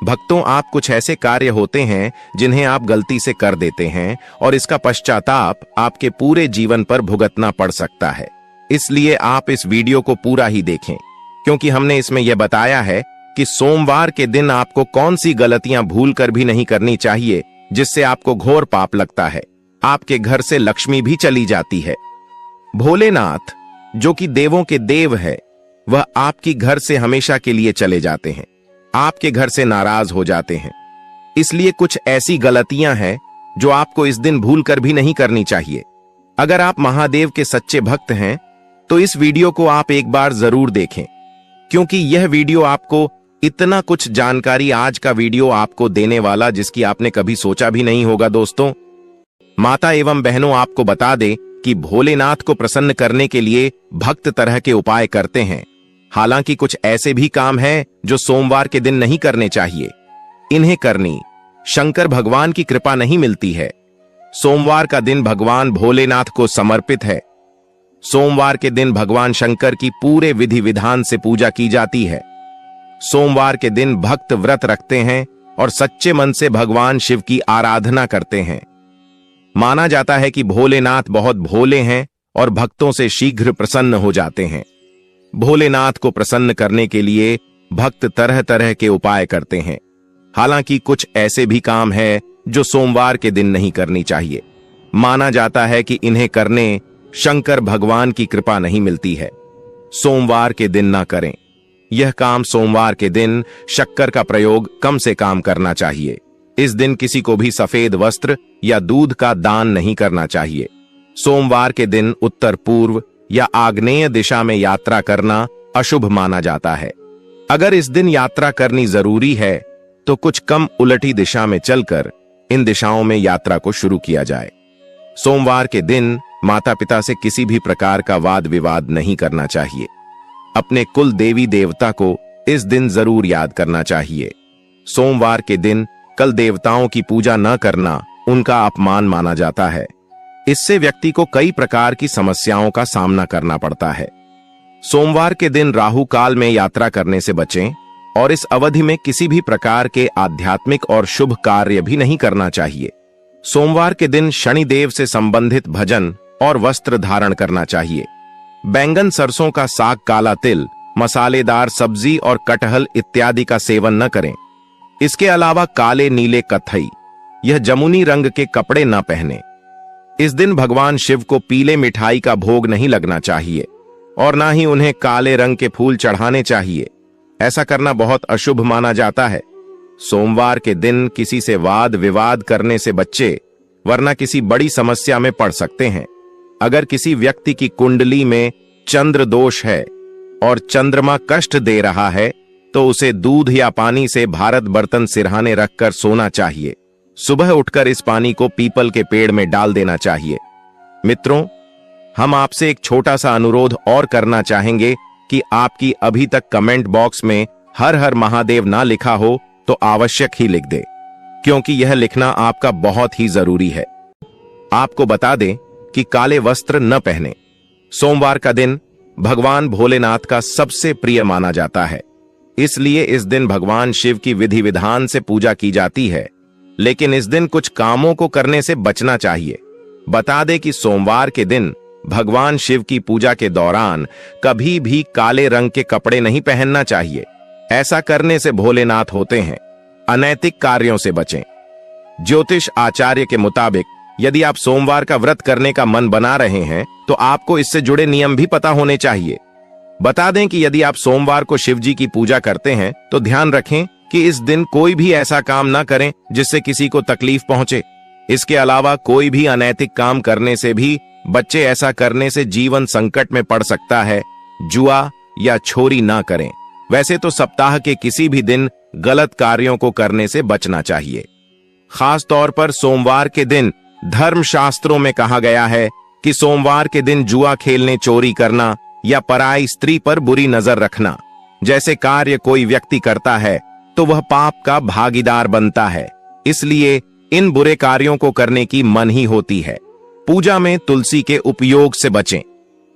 भक्तों, आप कुछ ऐसे कार्य होते हैं जिन्हें आप गलती से कर देते हैं और इसका पश्चाताप आपके पूरे जीवन पर भुगतना पड़ सकता है। इसलिए आप इस वीडियो को पूरा ही देखें, क्योंकि हमने इसमें यह बताया है कि सोमवार के दिन आपको कौन सी गलतियां भूलकर भी नहीं करनी चाहिए जिससे आपको घोर पाप लगता है, आपके घर से लक्ष्मी भी चली जाती है। भोलेनाथ, जो कि देवों के देव है, वह आपकी घर से हमेशा के लिए चले जाते हैं, आपके घर से नाराज हो जाते हैं। इसलिए कुछ ऐसी गलतियां हैं जो आपको इस दिन भूलकर भी नहीं करनी चाहिए। अगर आप महादेव के सच्चे भक्त हैं तो इस वीडियो को आप एक बार जरूर देखें, क्योंकि यह वीडियो आपको इतना कुछ जानकारी आज का वीडियो आपको देने वाला जिसकी आपने कभी सोचा भी नहीं होगा। दोस्तों, माता एवं बहनों, आपको बता दें कि भोलेनाथ को प्रसन्न करने के लिए भक्त तरह के उपाय करते हैं। हालांकि कुछ ऐसे भी काम हैं जो सोमवार के दिन नहीं करने चाहिए। इन्हें करनी शंकर भगवान की कृपा नहीं मिलती है। सोमवार का दिन भगवान भोलेनाथ को समर्पित है। सोमवार के दिन भगवान शंकर की पूरे विधि विधान से पूजा की जाती है। सोमवार के दिन भक्त व्रत रखते हैं और सच्चे मन से भगवान शिव की आराधना करते हैं। माना जाता है कि भोलेनाथ बहुत भोले हैं और भक्तों से शीघ्र प्रसन्न हो जाते हैं। भोलेनाथ को प्रसन्न करने के लिए भक्त तरह तरह के उपाय करते हैं। हालांकि कुछ ऐसे भी काम है जो सोमवार के दिन नहीं करनी चाहिए। माना जाता है कि इन्हें करने शंकर भगवान की कृपा नहीं मिलती है। सोमवार के दिन ना करें। यह काम सोमवार के दिन शक्कर का प्रयोग कम से कम करना चाहिए। इस दिन किसी को भी सफेद वस्त्र या दूध का दान नहीं करना चाहिए। सोमवार के दिन उत्तर पूर्व या आग्नेय दिशा में यात्रा करना अशुभ माना जाता है। अगर इस दिन यात्रा करनी जरूरी है तो कुछ कम उलटी दिशा में चलकर इन दिशाओं में यात्रा को शुरू किया जाए। सोमवार के दिन माता पिता से किसी भी प्रकार का वाद विवाद नहीं करना चाहिए। अपने कुल देवी देवता को इस दिन जरूर याद करना चाहिए। सोमवार के दिन कल देवताओं की पूजा न करना उनका अपमान माना जाता है। इससे व्यक्ति को कई प्रकार की समस्याओं का सामना करना पड़ता है। सोमवार के दिन राहु काल में यात्रा करने से बचें और इस अवधि में किसी भी प्रकार के आध्यात्मिक और शुभ कार्य भी नहीं करना चाहिए। सोमवार के दिन शनिदेव से संबंधित भजन और वस्त्र धारण करना चाहिए। बैंगन, सरसों का साग, काला तिल, मसालेदार सब्जी और कटहल इत्यादि का सेवन न करें। इसके अलावा काले, नीले, कत्थई यह जमुनी रंग के कपड़े न पहने। इस दिन भगवान शिव को पीले मिठाई का भोग नहीं लगना चाहिए और ना ही उन्हें काले रंग के फूल चढ़ाने चाहिए। ऐसा करना बहुत अशुभ माना जाता है। सोमवार के दिन किसी से वाद विवाद करने से बच्चे, वरना किसी बड़ी समस्या में पड़ सकते हैं। अगर किसी व्यक्ति की कुंडली में चंद्र दोष है और चंद्रमा कष्ट दे रहा है तो उसे दूध या पानी से भारत बर्तन सिरहाने रखकर सोना चाहिए। सुबह उठकर इस पानी को पीपल के पेड़ में डाल देना चाहिए। मित्रों, हम आपसे एक छोटा सा अनुरोध और करना चाहेंगे कि आपकी अभी तक कमेंट बॉक्स में हर हर महादेव ना लिखा हो तो आवश्यक ही लिख दे, क्योंकि यह लिखना आपका बहुत ही जरूरी है। आपको बता दें कि काले वस्त्र न पहने। सोमवार का दिन भगवान भोलेनाथ का सबसे प्रिय माना जाता है। इसलिए इस दिन भगवान शिव की विधि विधान से पूजा की जाती है। लेकिन इस दिन कुछ कामों को करने से बचना चाहिए। बता दें कि सोमवार के दिन भगवान शिव की पूजा के दौरान कभी भी काले रंग के कपड़े नहीं पहनना चाहिए। ऐसा करने से भोलेनाथ होते हैं। अनैतिक कार्यों से बचें। ज्योतिष आचार्य के मुताबिक यदि आप सोमवार का व्रत करने का मन बना रहे हैं तो आपको इससे जुड़े नियम भी पता होने चाहिए। बता दें कि यदि आप सोमवार को शिव जी की पूजा करते हैं तो ध्यान रखें कि इस दिन कोई भी ऐसा काम ना करें जिससे किसी को तकलीफ पहुंचे। इसके अलावा कोई भी अनैतिक काम करने से भी बच्चे, ऐसा करने से जीवन संकट में पड़ सकता है। जुआ या छोरी ना करें। वैसे तो सप्ताह के किसी भी दिन गलत कार्यों को करने से बचना चाहिए। खास तौर पर सोमवार के दिन धर्मशास्त्रों में कहा गया है कि सोमवार के दिन जुआ खेलने, चोरी करना या पराई स्त्री पर बुरी नजर रखना जैसे कार्य कोई व्यक्ति करता है तो वह पाप का भागीदार बनता है। इसलिए इन बुरे कार्यों को करने की मनाही होती है। पूजा में तुलसी के उपयोग से बचें।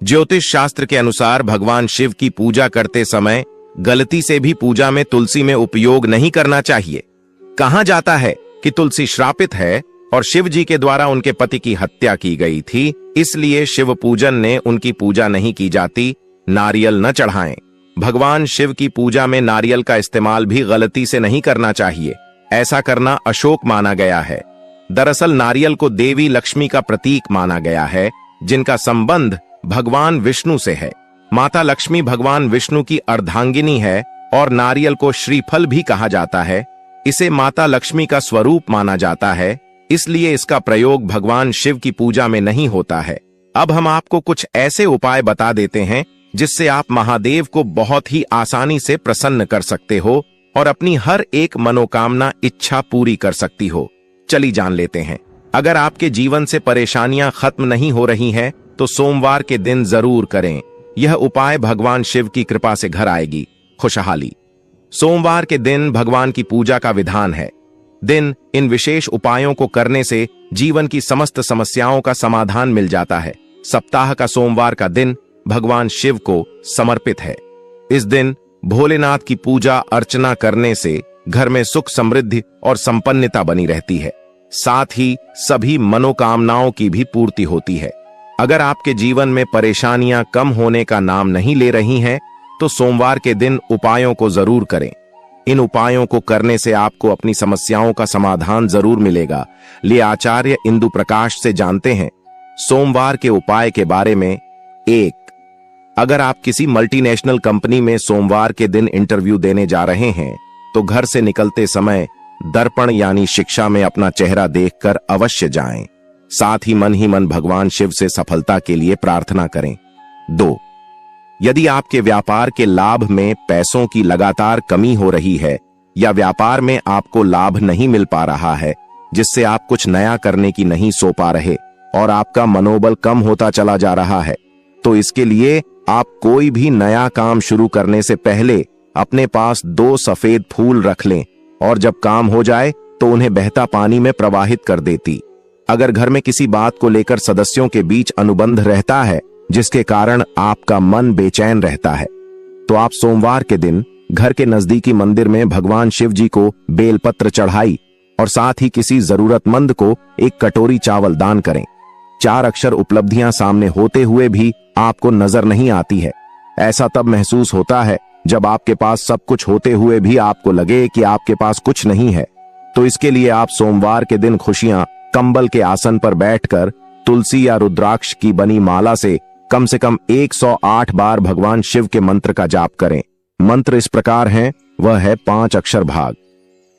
ज्योतिष शास्त्र के अनुसार भगवान शिव की पूजा करते समय गलती से भी पूजा में तुलसी में उपयोग नहीं करना चाहिए। कहा जाता है कि तुलसी श्रापित है और शिव जी के द्वारा उनके पति की हत्या की गई थी, इसलिए शिव पूजन ने उनकी पूजा नहीं की जाती। नारियल न चढ़ाएं। भगवान शिव की पूजा में नारियल का इस्तेमाल भी गलती से नहीं करना चाहिए। ऐसा करना अशोक माना गया है। दरअसल नारियल को देवी लक्ष्मी का प्रतीक माना गया है, जिनका संबंध भगवान विष्णु से है। माता लक्ष्मी भगवान विष्णु की अर्धांगिनी है और नारियल को श्रीफल भी कहा जाता है। इसे माता लक्ष्मी का स्वरूप माना जाता है, इसलिए इसका प्रयोग भगवान शिव की पूजा में नहीं होता है। अब हम आपको कुछ ऐसे उपाय बता देते हैं जिससे आप महादेव को बहुत ही आसानी से प्रसन्न कर सकते हो और अपनी हर एक मनोकामना इच्छा पूरी कर सकती हो। चलिए जान लेते हैं। अगर आपके जीवन से परेशानियां खत्म नहीं हो रही हैं, तो सोमवार के दिन जरूर करें। यह उपाय भगवान शिव की कृपा से घर आएगी खुशहाली। सोमवार के दिन भगवान की पूजा का विधान है। दिन इन विशेष उपायों को करने से जीवन की समस्त समस्याओं का समाधान मिल जाता है। सप्ताह का सोमवार का दिन भगवान शिव को समर्पित है। इस दिन भोलेनाथ की पूजा अर्चना करने से घर में सुख समृद्धि और संपन्नता बनी रहती है। साथ ही सभी मनोकामनाओं की भी पूर्ति होती है। अगर आपके जीवन में परेशानियां कम होने का नाम नहीं ले रही हैं, तो सोमवार के दिन उपायों को जरूर करें। इन उपायों को करने से आपको अपनी समस्याओं का समाधान जरूर मिलेगा। लिए आचार्य इंदु प्रकाश से जानते हैं सोमवार के उपाय के बारे में। 1. अगर आप किसी मल्टीनेशनल कंपनी में सोमवार के दिन इंटरव्यू देने जा रहे हैं, तो घर से निकलते समय दर्पण यानी शिक्षा में अपना चेहरा देखकर अवश्य जाएं। साथ ही मन भगवान शिव से सफलता के लिए प्रार्थना करें। 2. यदि आपके व्यापार के लाभ में पैसों की लगातार कमी हो रही है या व्यापार में आपको लाभ नहीं मिल पा रहा है, जिससे आप कुछ नया करने की नहीं सो पा रहे और आपका मनोबल कम होता चला जा रहा है, तो इसके लिए आप कोई भी नया काम शुरू करने से पहले अपने पास 2 सफेद फूल रख लें और जब काम हो जाए तो उन्हें बहता पानी में प्रवाहित कर देती। अगर घर में किसी बात को लेकर सदस्यों के बीच अनुबंध रहता है जिसके कारण आपका मन बेचैन रहता है, तो आप सोमवार के दिन घर के नजदीकी मंदिर में भगवान शिव जी को बेलपत्र चढ़ाई और साथ ही किसी जरूरतमंद को एक कटोरी चावल दान करें। 4 अक्षर उपलब्धियां सामने होते हुए भी आपको नजर नहीं आती है। ऐसा तब महसूस होता है जब आपके पास सब कुछ होते हुए भी आपको लगे कि आपके पास कुछ नहीं है। तो इसके लिए आप सोमवार के दिन खुशियां कंबल के आसन पर बैठकर तुलसी या रुद्राक्ष की बनी माला से कम 108 बार भगवान शिव के मंत्र का जाप करें। मंत्र इस प्रकार हैं, वह है 5 अक्षर भाग।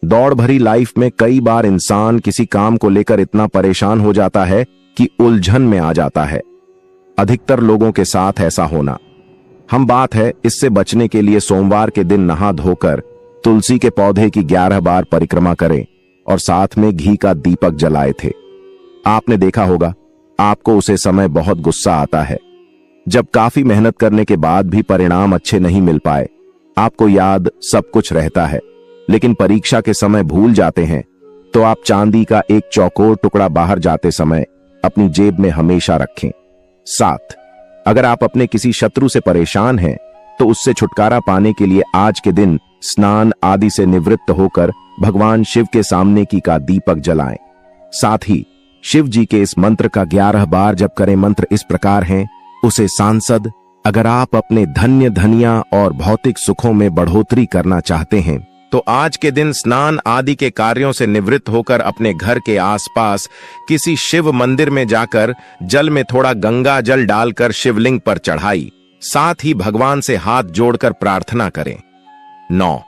दौड़ भरी लाइफ में कई बार इंसान किसी काम को लेकर इतना परेशान हो जाता है कि उलझन में आ जाता है। अधिकतर लोगों के साथ ऐसा होना। हम बात है इससे बचने के लिए सोमवार के दिन नहा धोकर तुलसी के पौधे की 11 बार परिक्रमा करें और साथ में घी का दीपक जलाए थे। आपने देखा होगा आपको उसे समय बहुत गुस्सा आता है, जब काफी मेहनत करने के बाद भी परिणाम अच्छे नहीं मिल पाए। आपको याद सब कुछ रहता है, लेकिन परीक्षा के समय भूल जाते हैं। तो आप चांदी का एक चौकोर टुकड़ा बाहर जाते समय अपनी जेब में हमेशा रखें। 7. अगर आप अपने किसी शत्रु से परेशान हैं, तो उससे छुटकारा पाने के लिए आज के दिन स्नान आदि से निवृत्त होकर भगवान शिव के सामने की का दीपक जलाएं। साथ ही शिव जी के इस मंत्र का 11 बार जप करें। मंत्र इस प्रकार हैं, उसे सांसद। अगर आप अपने धन्य धनिया और भौतिक सुखों में बढ़ोतरी करना चाहते हैं, तो आज के दिन स्नान आदि के कार्यों से निवृत्त होकर अपने घर के आसपास किसी शिव मंदिर में जाकर जल में थोड़ा गंगा जल डालकर शिवलिंग पर चढ़ाई। साथ ही भगवान से हाथ जोड़कर प्रार्थना करें। 9.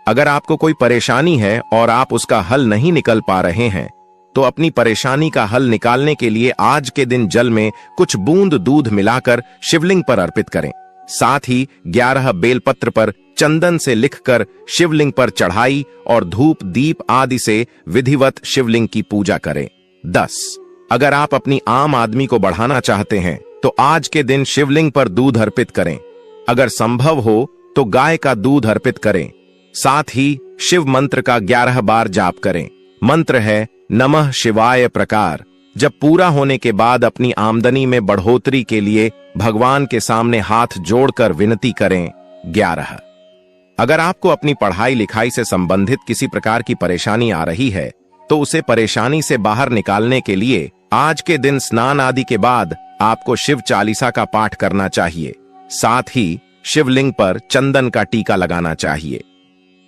अगर आपको कोई परेशानी है और आप उसका हल नहीं निकल पा रहे हैं, तो अपनी परेशानी का हल निकालने के लिए आज के दिन जल में कुछ बूंद दूध मिलाकर शिवलिंग पर अर्पित करें। साथ ही 11 बेलपत्र पर चंदन से लिखकर शिवलिंग पर चढ़ाई और धूप दीप आदि से विधिवत शिवलिंग की पूजा करें। 10. अगर आप अपनी आम आदमी को बढ़ाना चाहते हैं, तो आज के दिन शिवलिंग पर दूध अर्पित करें। अगर संभव हो तो गाय का दूध अर्पित करें। साथ ही शिव मंत्र का 11 बार जाप करें। मंत्र है नमः शिवाय प्रकार। जब पूरा होने के बाद अपनी आमदनी में बढ़ोतरी के लिए भगवान के सामने हाथ जोड़कर विनती करें। 11. अगर आपको अपनी पढ़ाई लिखाई से संबंधित किसी प्रकार की परेशानी आ रही है तो उसे परेशानी से बाहर निकालने के लिए आज के दिन स्नान आदि के बाद आपको शिव चालीसा का पाठ करना चाहिए। साथ ही शिवलिंग पर चंदन का टीका लगाना चाहिए।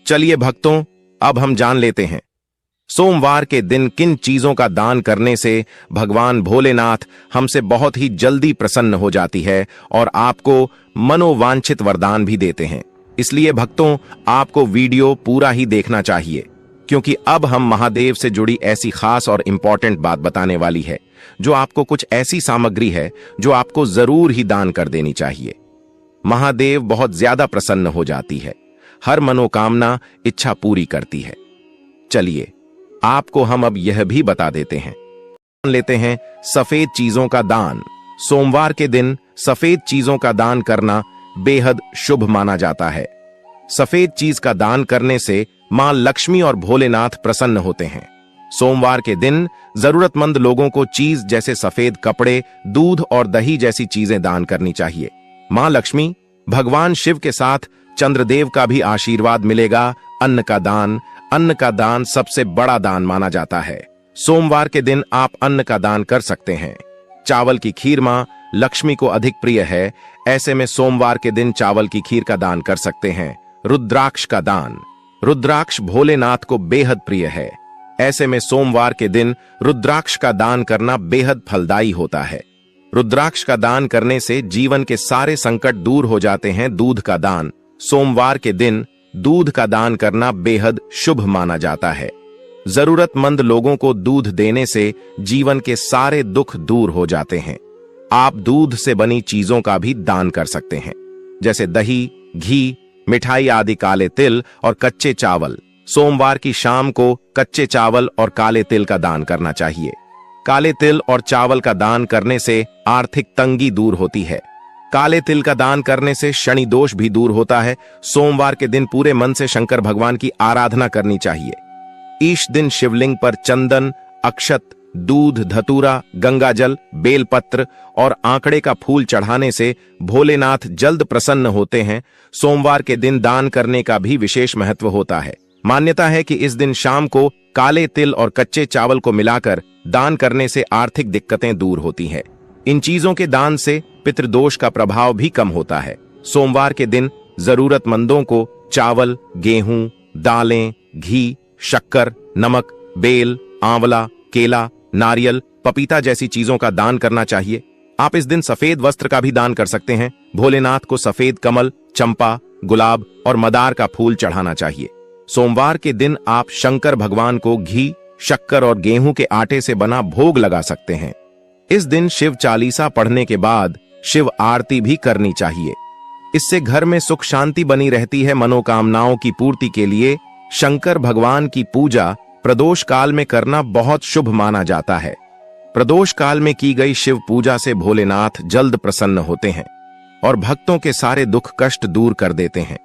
चलिए भक्तों, अब हम जान लेते हैं सोमवार के दिन किन चीजों का दान करने से भगवान भोलेनाथ हमसे बहुत ही जल्दी प्रसन्न हो जाती है और आपको मनोवांछित वरदान भी देते हैं। इसलिए भक्तों, आपको वीडियो पूरा ही देखना चाहिए, क्योंकि अब हम महादेव से जुड़ी ऐसी खास और इंपॉर्टेंट बात बताने वाली है जो आपको कुछ ऐसी सामग्री है जो आपको जरूर ही दान कर देनी चाहिए। महादेव बहुत ज्यादा प्रसन्न हो जाती है, हर मनोकामना इच्छा पूरी करती है। चलिए आपको हम अब यह भी बता देते हैं। लेते हैं सफेद चीजों का दान। सोमवार के दिन सफेद चीजों का दान करना बेहद शुभ माना जाता है। सफेद चीज का दान करने से मां लक्ष्मी और भोलेनाथ प्रसन्न होते हैं। सोमवार के दिन जरूरतमंद लोगों को चीज जैसे सफेद कपड़े, दूध और दही जैसी चीजें दान करनी चाहिए। मां लक्ष्मी, भगवान शिव के साथ चंद्रदेव का भी आशीर्वाद मिलेगा। अन्न का दान सबसे बड़ा दान माना जाता है। सोमवार के दिन आप अन्न का दान कर सकते हैं। चावल की खीर मां लक्ष्मी को अधिक प्रिय है, ऐसे में सोमवार के दिन चावल की खीर का दान कर सकते हैं। रुद्राक्ष का दान। रुद्राक्ष भोलेनाथ को बेहद प्रिय है, ऐसे में सोमवार के दिन रुद्राक्ष का दान करना बेहद फलदायी होता है। रुद्राक्ष का दान करने से जीवन के सारे संकट दूर हो जाते हैं। दूध का दान। सोमवार के दिन दूध का दान करना बेहद शुभ माना जाता है। जरूरतमंद लोगों को दूध देने से जीवन के सारे दुख दूर हो जाते हैं। आप दूध से बनी चीजों का भी दान कर सकते हैं, जैसे दही, घी, मिठाई आदि, काले तिल और कच्चे चावल। सोमवार की शाम को कच्चे चावल और काले तिल का दान करना चाहिए। काले तिल और चावल का दान करने से आर्थिक तंगी दूर होती है। काले तिल का दान करने से शनि दोष भी दूर होता है। सोमवार के दिन पूरे मन से शंकर भगवान की आराधना करनी चाहिए। इस दिन शिवलिंग पर चंदन, अक्षत, दूध, धतूरा, गंगाजल, बेलपत्र और आंकड़े का फूल चढ़ाने से भोलेनाथ जल्द प्रसन्न होते हैं। सोमवार के दिन दान करने का भी विशेष महत्व होता है। मान्यता है कि इस दिन शाम को काले तिल और कच्चे चावल को मिलाकर दान करने से आर्थिक दिक्कतें दूर होती हैं। इन चीजों के दान से पितृदोष का प्रभाव भी कम होता है। सोमवार के दिन जरूरतमंदों को चावल, गेहूं, दालें, घी, शक्कर, नमक, बेल, आंवला, केला, नारियल, पपीता जैसी चीजों का दान करना चाहिए। आप इस दिन सफेद वस्त्र का भी दान कर सकते हैं। भोलेनाथ को सफेद कमल, चंपा, गुलाब और मदार का फूल चढ़ाना चाहिए। सोमवार के दिन आप शंकर भगवान को घी, शक्कर और गेहूं के आटे से बना भोग लगा सकते हैं। इस दिन शिव चालीसा पढ़ने के बाद शिव आरती भी करनी चाहिए। इससे घर में सुख शांति बनी रहती है। मनोकामनाओं की पूर्ति के लिए शंकर भगवान की पूजा प्रदोष काल में करना बहुत शुभ माना जाता है। प्रदोष काल में की गई शिव पूजा से भोलेनाथ जल्द प्रसन्न होते हैं और भक्तों के सारे दुख कष्ट दूर कर देते हैं।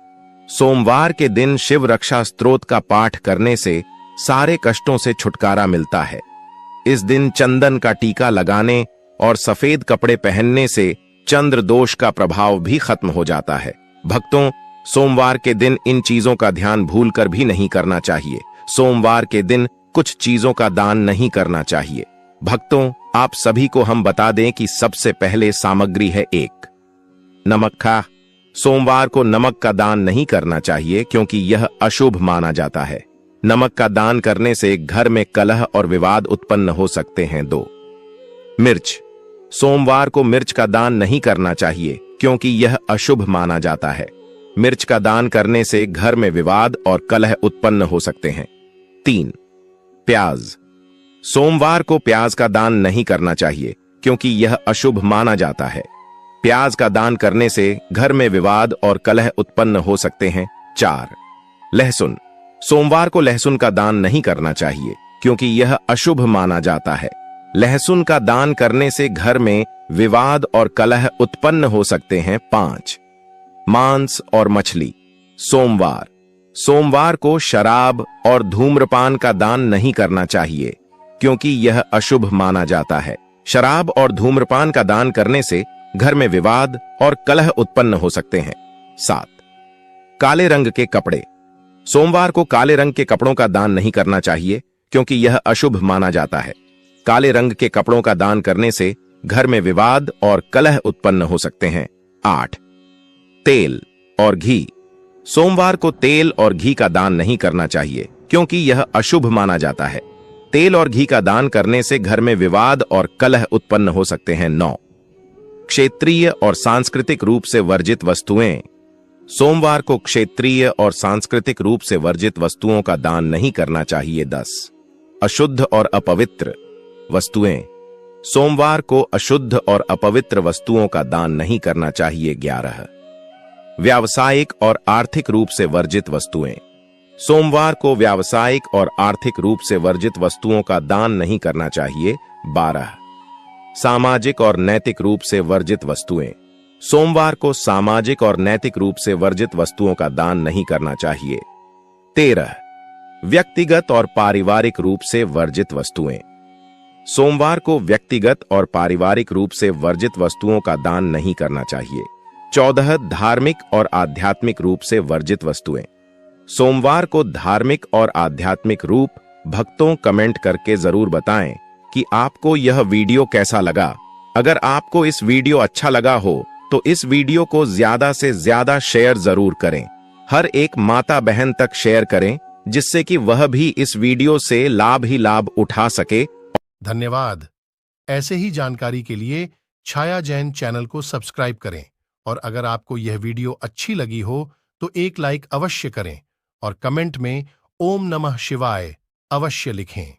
सोमवार के दिन शिव रक्षा स्तोत्र का पाठ करने से सारे कष्टों से छुटकारा मिलता है। इस दिन चंदन का टीका लगाने और सफेद कपड़े पहनने से चंद्र दोष का प्रभाव भी खत्म हो जाता है। भक्तों, सोमवार के दिन इन चीजों का ध्यान भूलकर भी नहीं करना चाहिए। सोमवार के दिन कुछ चीजों का दान नहीं करना चाहिए। भक्तों, आप सभी को हम बता दें कि सबसे पहले सामग्री है 1 नमक का। सोमवार को नमक का दान नहीं करना चाहिए क्योंकि यह अशुभ माना जाता है। नमक का दान करने से घर में कलह और विवाद उत्पन्न हो सकते हैं। 2 मिर्च। सोमवार को मिर्च का दान नहीं करना चाहिए क्योंकि यह अशुभ माना जाता है। मिर्च का दान करने से घर में विवाद और कलह उत्पन्न हो सकते हैं। 3 प्याज। सोमवार को प्याज का दान नहीं करना चाहिए क्योंकि यह अशुभ माना जाता है। प्याज का दान करने से घर में विवाद और कलह उत्पन्न हो सकते हैं। 4 लहसुन। सोमवार को लहसुन का दान नहीं करना चाहिए क्योंकि यह अशुभ माना जाता है। लहसुन का दान करने से घर में विवाद और कलह उत्पन्न हो सकते हैं। 5 मांस और मछली। सोमवार को शराब और धूम्रपान का दान नहीं करना चाहिए क्योंकि यह अशुभ माना जाता है। शराब और धूम्रपान का दान करने से घर में विवाद और कलह उत्पन्न हो सकते हैं। 7 काले रंग के कपड़े। सोमवार को काले रंग के कपड़ों का दान नहीं करना चाहिए क्योंकि यह अशुभ माना जाता है। काले रंग के कपड़ों का दान करने से घर में विवाद और कलह उत्पन्न हो सकते हैं। 8. तेल और घी। सोमवार को तेल और घी का दान नहीं करना चाहिए क्योंकि यह अशुभ माना जाता है। तेल और घी का दान करने से घर में विवाद और कलह उत्पन्न हो सकते हैं। 9. क्षेत्रीय और सांस्कृतिक रूप से वर्जित वस्तुएं। सोमवार को क्षेत्रीय और सांस्कृतिक रूप से वर्जित वस्तुओं का दान नहीं करना चाहिए। 10. अशुद्ध और अपवित्र वस्तुएं। सोमवार को अशुद्ध और अपवित्र वस्तुओं का दान नहीं करना चाहिए। 11. व्यावसायिक और आर्थिक रूप से वर्जित वस्तुएं। सोमवार को व्यावसायिक और आर्थिक रूप से वर्जित वस्तुओं का दान नहीं करना चाहिए। 12. सामाजिक और नैतिक रूप से वर्जित वस्तुएं। सोमवार को सामाजिक और नैतिक रूप से वर्जित वस्तुओं का दान नहीं करना चाहिए। 13. व्यक्तिगत और पारिवारिक रूप से वर्जित वस्तुएं। सोमवार को व्यक्तिगत और पारिवारिक रूप से वर्जित वस्तुओं का दान नहीं करना चाहिए। 14. धार्मिक और आध्यात्मिक रूप से वर्जित वस्तुएं। सोमवार को धार्मिक और आध्यात्मिक रूप भक्तों कमेंट करके जरूर बताएं कि आपको यह वीडियो कैसा लगा। अगर आपको इस वीडियो अच्छा लगा हो तो इस वीडियो को ज्यादा से ज्यादा शेयर जरूर करें। हर एक माता बहन तक शेयर करें जिससे कि वह भी इस वीडियो से लाभ ही लाभ उठा सके। धन्यवाद। ऐसे ही जानकारी के लिए छाया जैन चैनल को सब्सक्राइब करें और अगर आपको यह वीडियो अच्छी लगी हो तो एक लाइक अवश्य करें और कमेंट में ओम नमः शिवाय अवश्य लिखें।